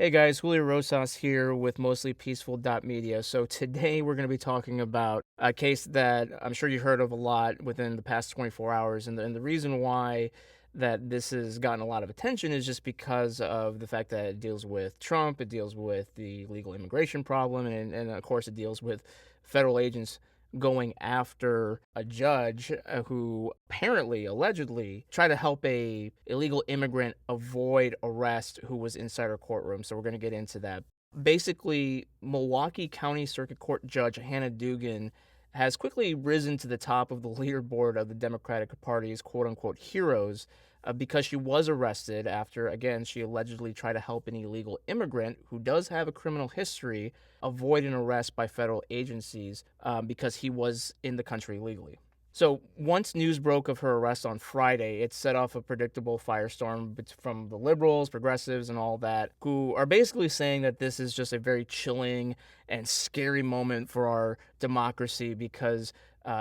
Hey guys, Julio Rosas here with MostlyPeaceful.Media. So today we're going to be talking about a case that I'm sure you heard of a lot within the past 24 hours. And the reason why that this has gotten a lot of attention is just because of the fact that it deals with Trump, it deals with the legal immigration problem, and of course it deals with federal agents going after a judge who apparently, allegedly, tried to help a illegal immigrant avoid arrest who was inside her courtroom. So we're going to get into that. Basically, Milwaukee County Circuit Court Judge Hannah Dugan has quickly risen to the top of the leaderboard of the Democratic Party's quote-unquote heroes because she was arrested after, again, she allegedly tried to help an illegal immigrant who does have a criminal history avoid an arrest by federal agencies because he was in the country illegally. So once news broke of her arrest on Friday, it set off a predictable firestorm from the liberals, progressives, and all that, who are basically saying that this is just a very chilling and scary moment for our democracy because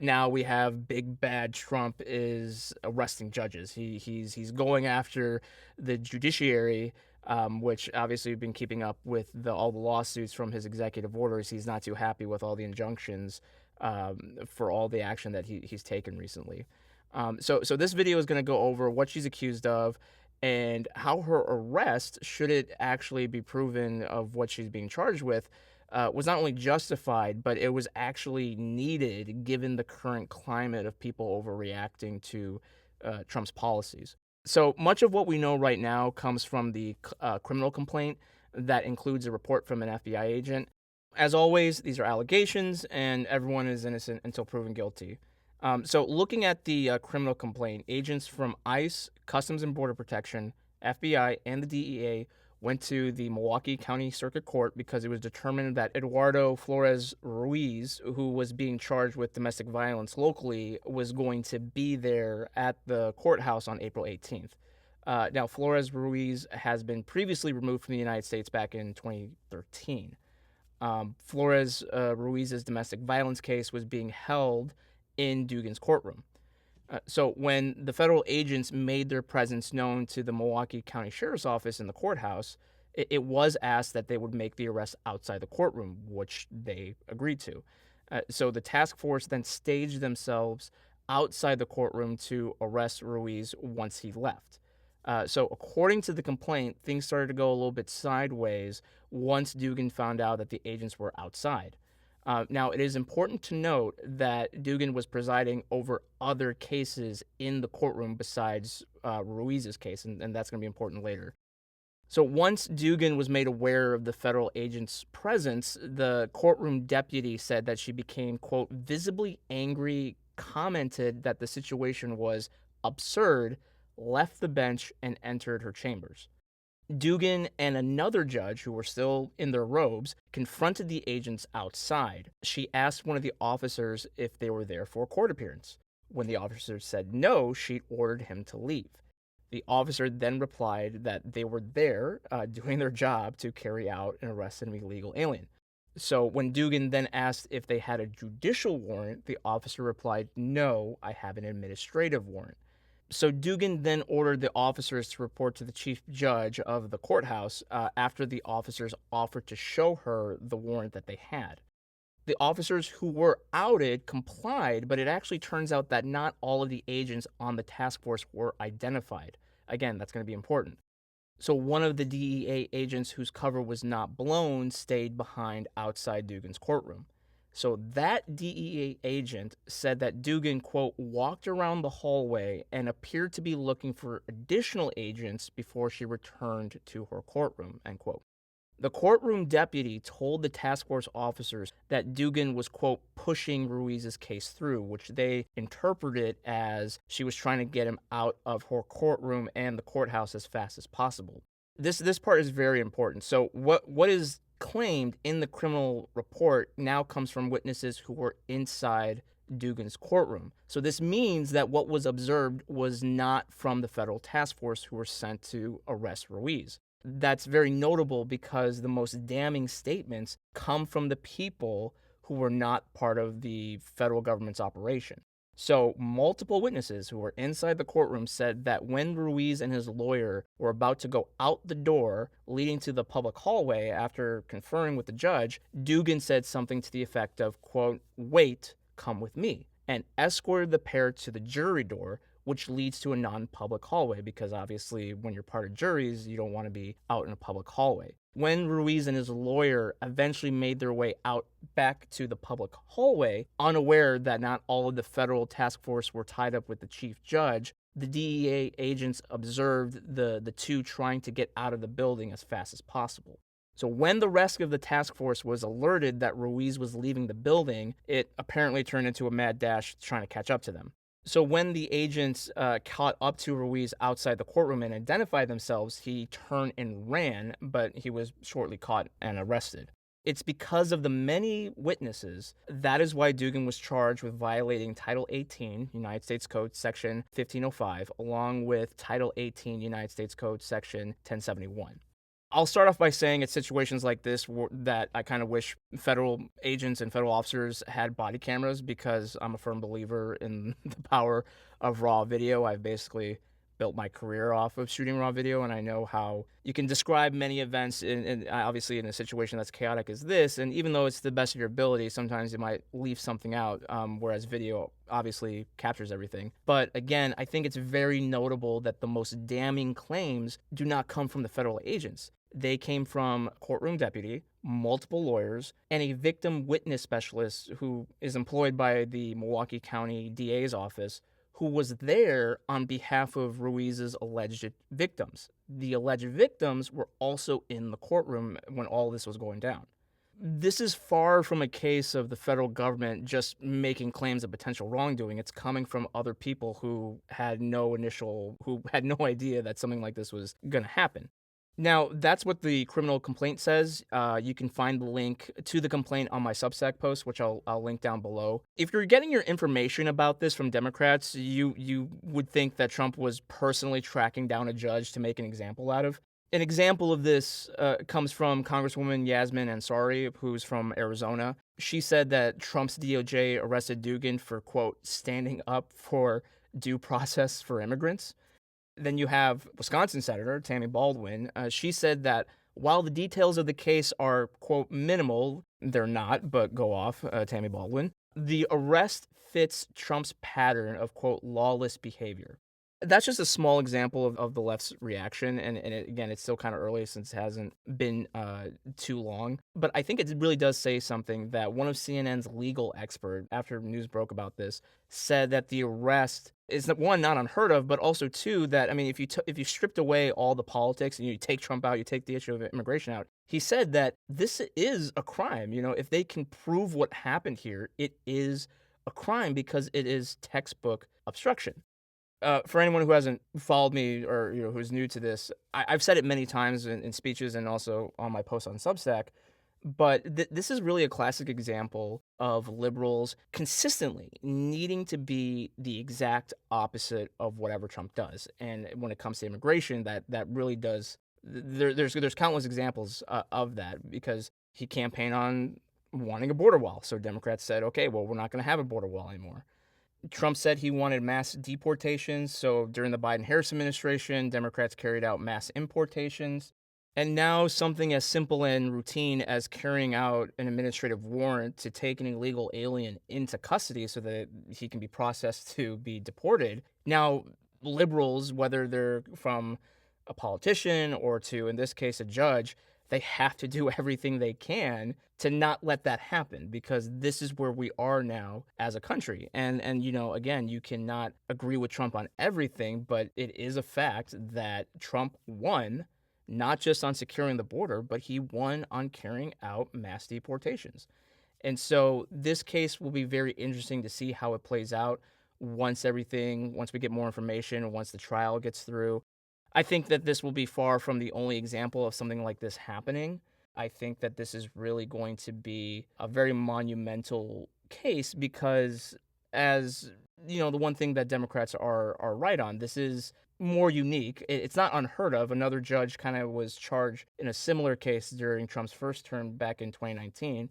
now we have big bad Trump is arresting judges. He's going after the judiciary, which obviously we've been keeping up with all the lawsuits from his executive orders. He's not too happy with all the injunctions for all the action that he's taken recently. So this video is going to go over what she's accused of and how her arrest, should it actually be proven of what she's being charged with, was not only justified, but it was actually needed given the current climate of people overreacting to Trump's policies. So much of what we know right now comes from the criminal complaint that includes a report from an FBI agent. As always, these are allegations, and everyone is innocent until proven guilty. So looking at the criminal complaint, agents from ICE, Customs and Border Protection, FBI, and the DEA went to the Milwaukee County Circuit Court because it was determined that Eduardo Flores Ruiz, who was being charged with domestic violence locally, was going to be there at the courthouse on April 18th. Now, Flores Ruiz has been previously removed from the United States back in 2013. Flores Ruiz's domestic violence case was being held in Dugan's courtroom. So when the federal agents made their presence known to the Milwaukee County Sheriff's Office in the courthouse, it was asked that they would make the arrest outside the courtroom, which they agreed to. So the task force then staged themselves outside the courtroom to arrest Ruiz once he left. So according to the complaint, things started to go a little bit sideways once Dugan found out that the agents were outside. Now, it is important to note that Dugan was presiding over other cases in the courtroom besides Ruiz's case, and that's going to be important later. So once Dugan was made aware of the federal agent's presence, the courtroom deputy said that she became, quote, visibly angry, commented that the situation was absurd, left the bench, and entered her chambers. Dugan and another judge, who were still in their robes, confronted the agents outside. She asked one of the officers if they were there for a court appearance. When the officer said no, she ordered him to leave. The officer then replied that they were there doing their job to carry out an arrest of an illegal alien. So when Dugan then asked if they had a judicial warrant, the officer replied, "No, I have an administrative warrant." So Dugan then ordered the officers to report to the chief judge of the courthouse after the officers offered to show her the warrant that they had. The officers who were outed complied, but it actually turns out that not all of the agents on the task force were identified. Again, that's going to be important. So one of the DEA agents whose cover was not blown stayed behind outside Dugan's courtroom. So that DEA agent said that Dugan, quote, walked around the hallway and appeared to be looking for additional agents before she returned to her courtroom, end quote. The courtroom deputy told the task force officers that Dugan was, quote, pushing Ruiz's case through, which they interpreted as she was trying to get him out of her courtroom and the courthouse as fast as possible. This part is very important. So what is claimed in the criminal report now comes from witnesses who were inside Dugan's courtroom. So this means that what was observed was not from the federal task force who were sent to arrest Ruiz. That's very notable because the most damning statements come from the people who were not part of the federal government's operation. So, multiple witnesses who were inside the courtroom said that when Ruiz and his lawyer were about to go out the door leading to the public hallway after conferring with the judge, Dugan said something to the effect of, quote, "Wait, come with me," and escorted the pair to the jury door, which leads to a non-public hallway because obviously when you're part of juries, you don't want to be out in a public hallway. When Ruiz and his lawyer eventually made their way out back to the public hallway, unaware that not all of the federal task force were tied up with the chief judge, the DEA agents observed the two trying to get out of the building as fast as possible. So when the rest of the task force was alerted that Ruiz was leaving the building, it apparently turned into a mad dash trying to catch up to them. So when the agents caught up to Ruiz outside the courtroom and identified themselves, he turned and ran, but he was shortly caught and arrested. It's because of the many witnesses that is why Dugan was charged with violating Title 18 United States Code Section 1505, along with Title 18 United States Code Section 1071. I'll start off by saying it's situations like this that I kind of wish federal agents and federal officers had body cameras because I'm a firm believer in the power of raw video. I've basically built my career off of shooting raw video, and I know how you can describe many events obviously in a situation that's chaotic as this. And even though it's the best of your ability, sometimes you might leave something out, whereas video obviously captures everything. But again, I think it's very notable that the most damning claims do not come from the federal agents. They came from a courtroom deputy, multiple lawyers, and a victim witness specialist who is employed by the Milwaukee County DA's office, who was there on behalf of Ruiz's alleged victims. The alleged victims were also in the courtroom when all this was going down. This is far from a case of the federal government just making claims of potential wrongdoing. It's coming from other people who had no idea that something like this was going to happen. Now, that's what the criminal complaint says. You can find the link to the complaint on my Substack post, which I'll link down below. If you're getting your information about this from Democrats, you would think that Trump was personally tracking down a judge to make an example out of. An example of this comes from Congresswoman Yasmin Ansari, who's from Arizona. She said that Trump's DOJ arrested Dugan for, quote, standing up for due process for immigrants. Then you have Wisconsin Senator Tammy Baldwin. She said that while the details of the case are, quote, minimal, they're not, but go off, Tammy Baldwin, the arrest fits Trump's pattern of, quote, lawless behavior. That's just a small example of the left's reaction. And again, it's still kind of early since it hasn't been too long. But I think it really does say something that one of CNN's legal experts, after news broke about this, said that the arrest is, one, not unheard of, but also, two, that, I mean, if you stripped away all the politics and you take Trump out, you take the issue of immigration out, he said that this is a crime. You know, if they can prove what happened here, it is a crime because it is textbook obstruction. For anyone who hasn't followed me or who's new to this, I've said it many times in speeches and also on my posts on Substack, but this is really a classic example of liberals consistently needing to be the exact opposite of whatever Trump does. And when it comes to immigration, that really does. There's countless examples of that because he campaigned on wanting a border wall. So Democrats said, okay, well, we're not going to have a border wall anymore. Trump said he wanted mass deportations, so during the Biden-Harris administration, Democrats carried out mass importations. And now something as simple and routine as carrying out an administrative warrant to take an illegal alien into custody so that he can be processed to be deported. Now, liberals, whether they're from a politician or to, in this case, a judge, they have to do everything they can to not let that happen because this is where we are now as a country. And again, you cannot agree with Trump on everything, but it is a fact that Trump won not just on securing the border, but he won on carrying out mass deportations. And so this case will be very interesting to see how it plays out once we get more information, once the trial gets through. I think that this will be far from the only example of something like this happening. I think that this is really going to be a very monumental case because, as the one thing that Democrats are right on, this is more unique. It's not unheard of. Another judge kind of was charged in a similar case during Trump's first term back in 2019.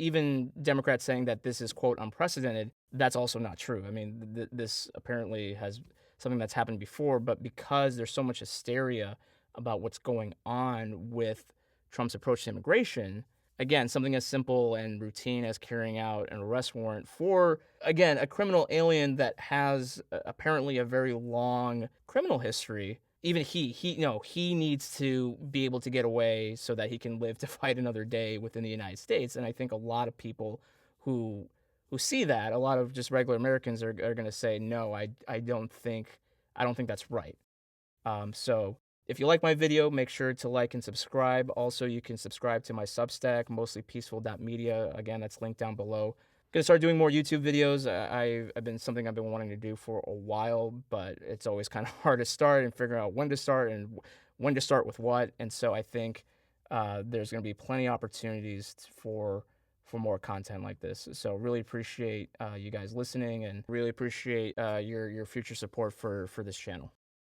even Democrats saying that this is, quote, unprecedented, that's also not true. I mean, this apparently has something that's happened before, but because there's so much hysteria about what's going on with Trump's approach to immigration, again, something as simple and routine as carrying out an arrest warrant for, again, a criminal alien that has apparently a very long criminal history. Even he needs to be able to get away so that he can live to fight another day within the United States. And I think a lot of people who see that, a lot of just regular Americans are going to say, no, I don't think that's right. So if you like my video, make sure to like and subscribe. Also, you can subscribe to my Substack, MostlyPeaceful.Media. Again, that's linked down below. Gonna start doing more YouTube videos. I've been something I've been wanting to do for a while, but it's always kind of hard to start and figure out when to start and when to start with what. And so I think there's gonna be plenty of opportunities for more content like this. So really appreciate you guys listening, and really appreciate your future support for this channel.